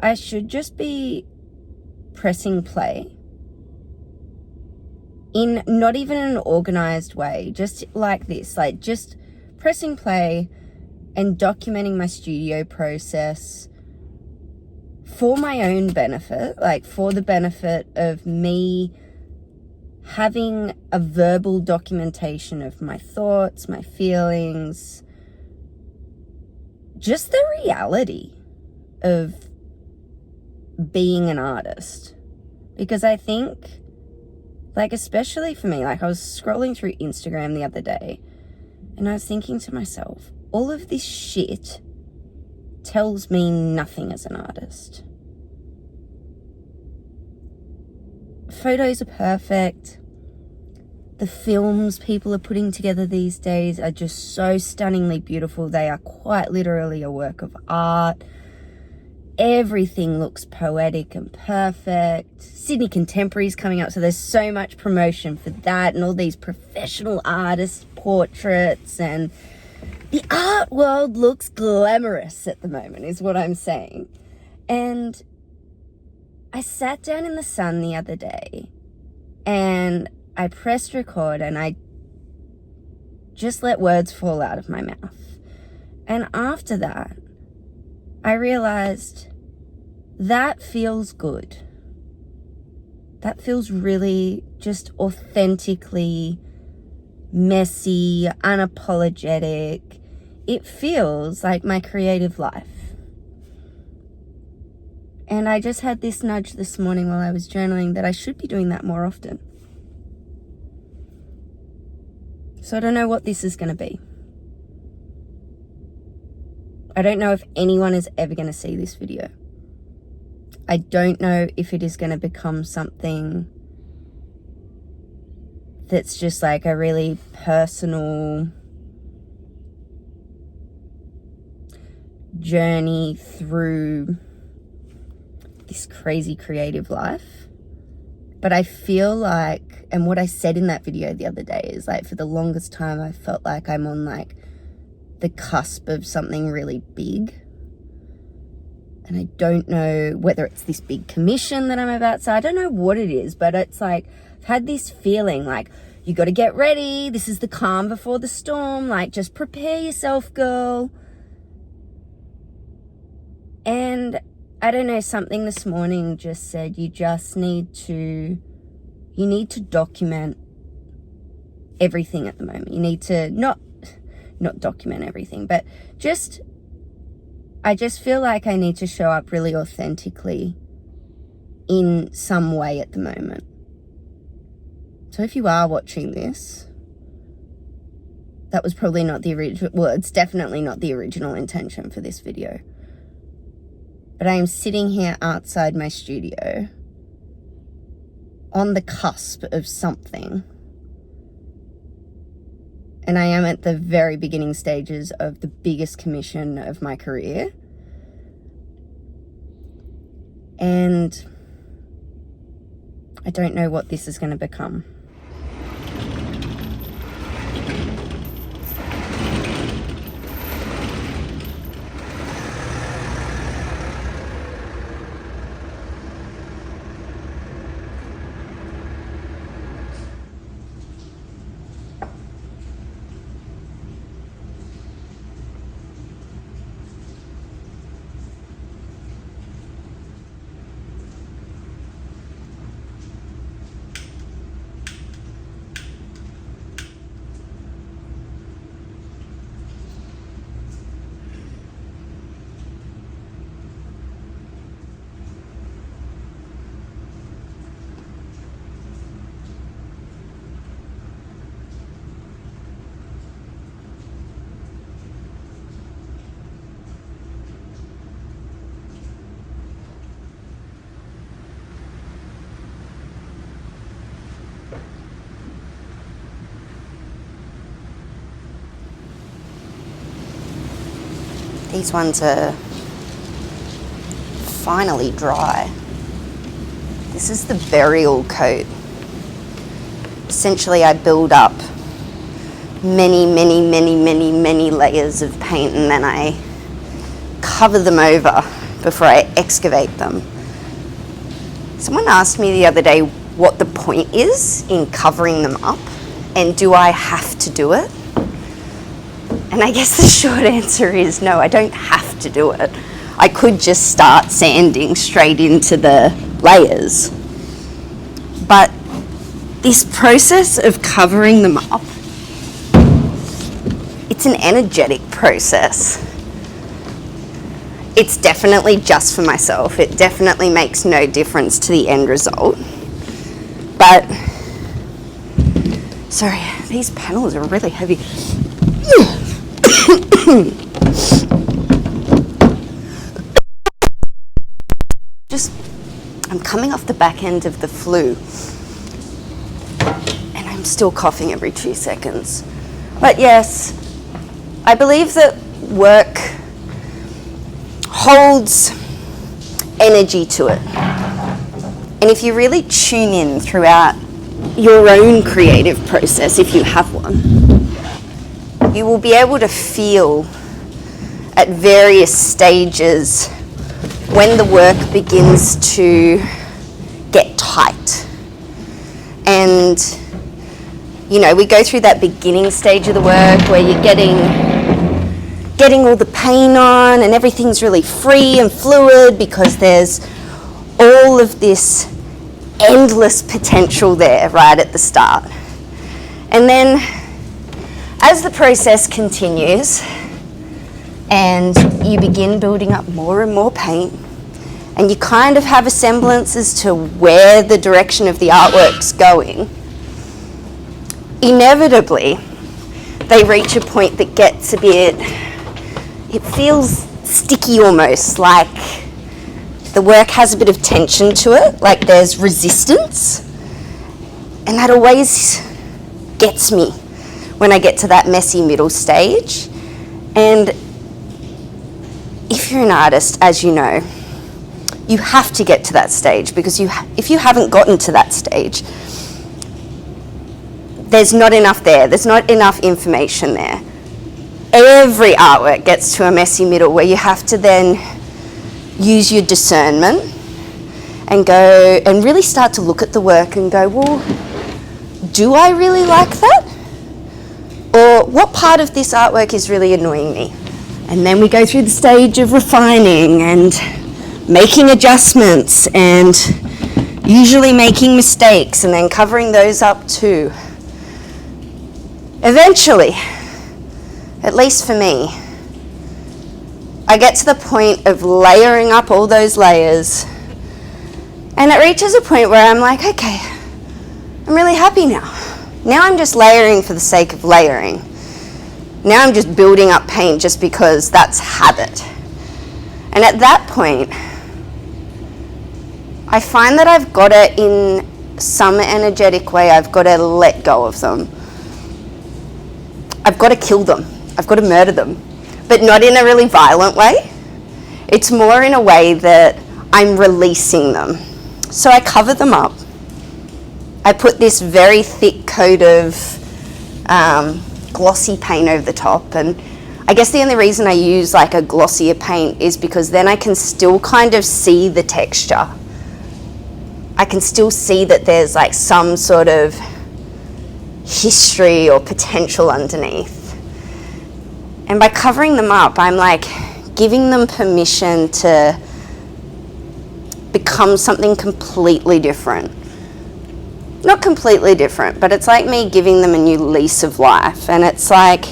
I should just be pressing play in not even an organized way, just like this, like just pressing play and documenting my studio process for my own benefit, like for the benefit of me having a verbal documentation of my thoughts, my feelings, just the reality of being an artist. Because I think, like, especially for me, like I was scrolling through Instagram the other day and I was thinking to myself, all of this shit tells me nothing as an artist. Photos are perfect. The films people are putting together these days are just so stunningly beautiful. They are quite literally a work of art. Everything looks poetic and perfect. Sydney Contemporary's coming up, so there's so much promotion for that, and all these professional artist portraits, and the art world looks glamorous at the moment, is what I'm saying. And I sat down in the sun the other day and I pressed record and I just let words fall out of my mouth. And after that, I realized that feels good. That feels really just authentically messy, unapologetic. It feels like my creative life. And I just had this nudge this morning while I was journaling that I should be doing that more often. So I don't know what this is going to be. I don't know if anyone is ever going to see this video. I don't know if it is going to become something that's just like a really personal journey through this crazy creative life. But I feel like, and what I said in that video the other day is like, for the longest time I felt like I'm on like the cusp of something really big. And I don't know whether it's this big commission that I'm about to, I don't know what it is, but it's like, I've had this feeling like, you got to get ready. This is the calm before the storm. Like, just prepare yourself, girl. And I don't know, something this morning just said you need to document everything at the moment. You need to not document everything, but I just feel like I need to show up really authentically in some way at the moment. So if you are watching this, that was probably not the original, well, it's definitely not the original intention for this video. But I am sitting here outside my studio on the cusp of something. And I am at the very beginning stages of the biggest commission of my career. And I don't know what this is going to become. These ones are finally dry. This is the burial coat. Essentially, I build up many layers of paint and then I cover them over before I excavate them. Someone asked me the other day what the point is in covering them up, and do I have to do it? And I guess the short answer is no, I don't have to do it. I could just start sanding straight into the layers. But this process of covering them up, it's an energetic process. It's definitely just for myself. It definitely makes no difference to the end result. But, sorry, these panels are really heavy. I'm coming off the back end of the flu, and I'm still coughing every 2 seconds. But yes, I believe that work holds energy to it. And if you really tune in throughout your own creative process, if you have one, you will be able to feel at various stages when the work begins to get tight. And, you know, we go through that beginning stage of the work where you're getting all the paint on and everything's really free and fluid because there's all of this endless potential there right at the start. And then as the process continues and you begin building up more and more paint, and you kind of have a semblance as to where the direction of the artwork's going, inevitably they reach a point that gets a bit, it feels sticky almost, like the work has a bit of tension to it, like there's resistance. And that always gets me when I get to that messy middle stage. And if you're an artist, as you know, you have to get to that stage, because if you haven't gotten to that stage, there's not enough there. There's not enough information there. Every artwork gets to a messy middle where you have to then use your discernment and go and really start to look at the work and go, well, do I really like that? Or what part of this artwork is really annoying me? And then we go through the stage of refining and making adjustments and usually making mistakes and then covering those up too. Eventually, at least for me, I get to the point of layering up all those layers, and it reaches a point where I'm like, okay, I'm really happy now. Now I'm just layering for the sake of layering. Now I'm just building up paint just because that's habit. And at that point, I find that I've got to, in some energetic way, I've got to let go of them. I've got to kill them. I've got to murder them. But not in a really violent way. It's more in a way that I'm releasing them. So I cover them up. I put this very thick coat of glossy paint over the top, and I guess the only reason I use like a glossier paint is because then I can still kind of see the texture. I can still see that there's like some sort of history or potential underneath. And by covering them up, I'm like giving them permission to become something completely different. Not completely different, but it's like me giving them a new lease of life. And it's like,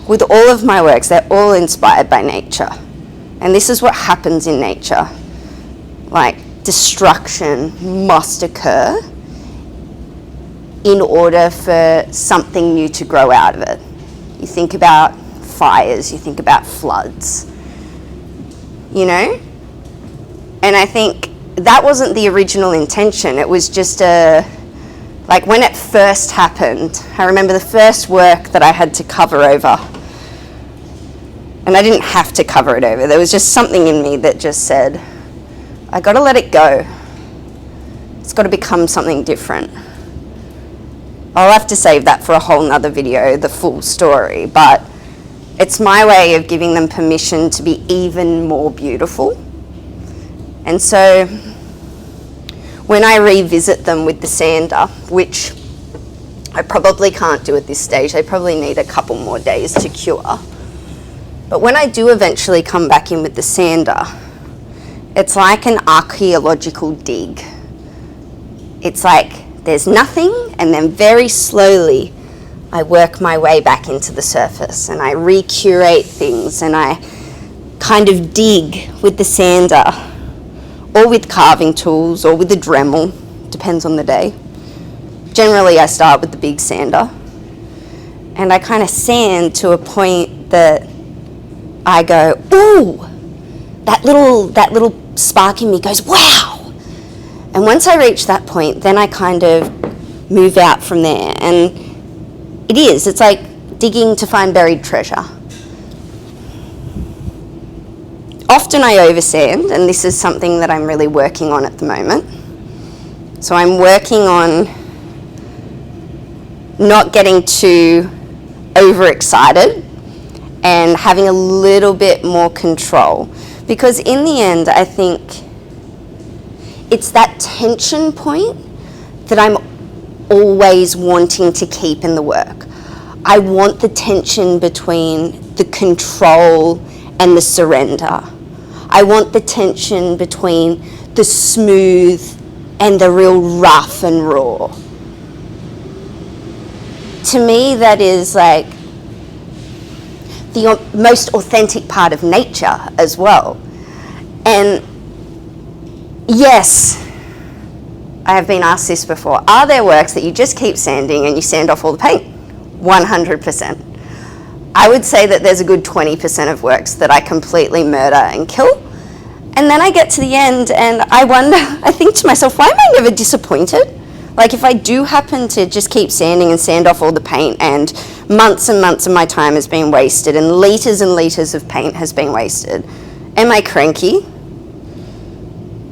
with all of my works, they're all inspired by nature. And this is what happens in nature. Like, destruction must occur in order for something new to grow out of it. You think about fires, you think about floods, you know? And I think that wasn't the original intention. It was just like when it first happened, I remember the first work that I had to cover over. And I didn't have to cover it over. There was just something in me that just said, I gotta let it go. It's gotta become something different. I'll have to save that for a whole nother video, the full story, but it's my way of giving them permission to be even more beautiful. And so when I revisit them with the sander, which I probably can't do at this stage, they probably need a couple more days to cure. But when I do eventually come back in with the sander, it's like an archaeological dig. It's like there's nothing, and then very slowly I work my way back into the surface and I recurate things, and I kind of dig with the sander or with carving tools or with a Dremel, depends on the day. Generally I start with the big sander, and I kind of sand to a point that I go, ooh, that little spark in me goes, wow. And once I reach that point, then I kind of move out from there. And it's like digging to find buried treasure. Often I oversand, and this is something that I'm really working on at the moment. So I'm working on not getting too overexcited and having a little bit more control. Because in the end, I think it's that tension point that I'm always wanting to keep in the work. I want the tension between the control and the surrender. I want the tension between the smooth and the real rough and raw. To me, that is like the most authentic part of nature as well. And yes, I have been asked this before, are there works that you just keep sanding and you sand off all the paint? 100%. I would say that there's a good 20% of works that I completely murder and kill. And then I get to the end and I think to myself, why am I never disappointed? Like, if I do happen to just keep sanding and sand off all the paint, and months of my time has been wasted and liters of paint has been wasted, am I cranky?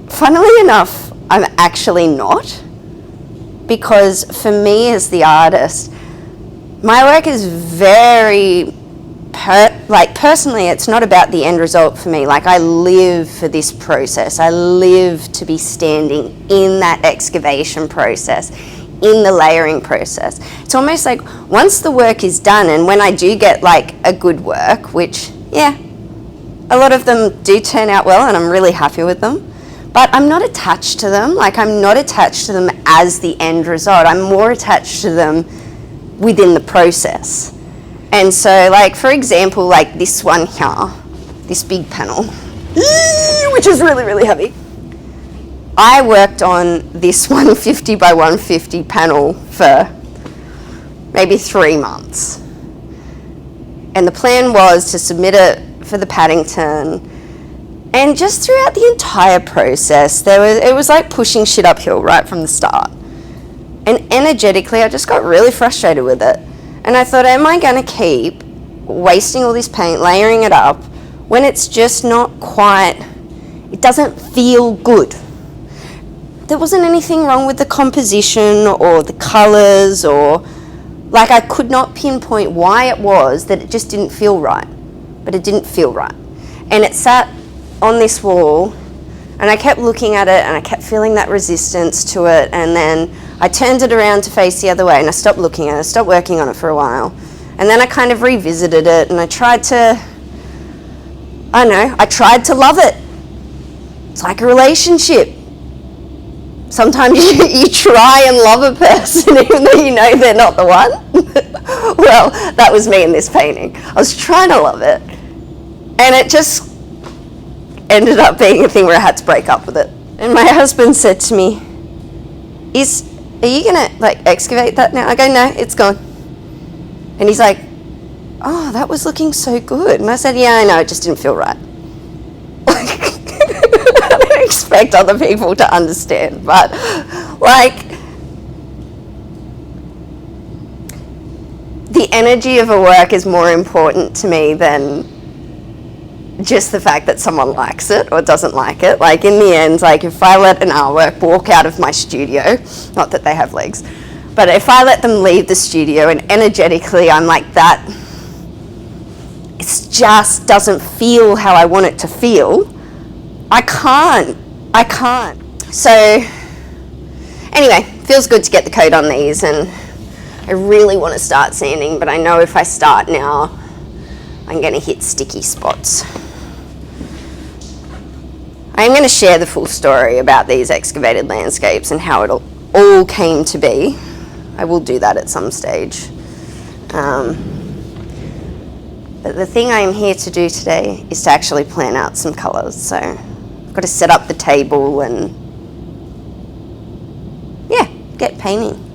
Funnily enough, I'm actually not. Because for me as the artist, my work is very, personally, it's not about the end result for me. Like, I live for this process. I live to be standing in that excavation process, in the layering process. It's almost like once the work is done, and when I do get like a good work, which, yeah, a lot of them do turn out well and I'm really happy with them, but I'm not attached to them. Like, I'm not attached to them as the end result. I'm more attached to them within the process. And so, like, for example, like this one here, this big panel, which is really, really heavy. I worked on this 150 by 150 panel for maybe 3 months. And the plan was to submit it for the Paddington. And just throughout the entire process, it was like pushing shit uphill right from the start. And energetically, I just got really frustrated with it. And I thought, am I going to keep wasting all this paint, layering it up, when it's just not quite, it doesn't feel good. There wasn't anything wrong with the composition or the colours, or, like, I could not pinpoint why it was that it just didn't feel right. But it didn't feel right. And it sat on this wall, and I kept looking at it and I kept feeling that resistance to it, and then I turned it around to face the other way and I stopped looking at it, I stopped working on it for a while. And then I kind of revisited it and I tried to love it. It's like a relationship. Sometimes you try and love a person even though you know they're not the one. Well, that was me in this painting. I was trying to love it, and it just ended up being a thing where I had to break up with it. And my husband said to me, are you gonna like excavate that now? I go, no, it's gone. And he's like, oh, that was looking so good. And I said, yeah, I know, it just didn't feel right. I don't expect other people to understand, but like, the energy of a work is more important to me than just the fact that someone likes it or doesn't like it. Like, in the end, like, if I let an artwork walk out of my studio, not that they have legs, but if I let them leave the studio and energetically I'm like that just doesn't feel how I want it to feel, I can't. So anyway, feels good to get the coat on these, and I really want to start sanding, but I know if I start now, I'm going to hit sticky spots. I am going to share the full story about these excavated landscapes and how it all came to be. I will do that at some stage. But the thing I am here to do today is to actually plan out some colours. So I've got to set up the table and, yeah, get painting.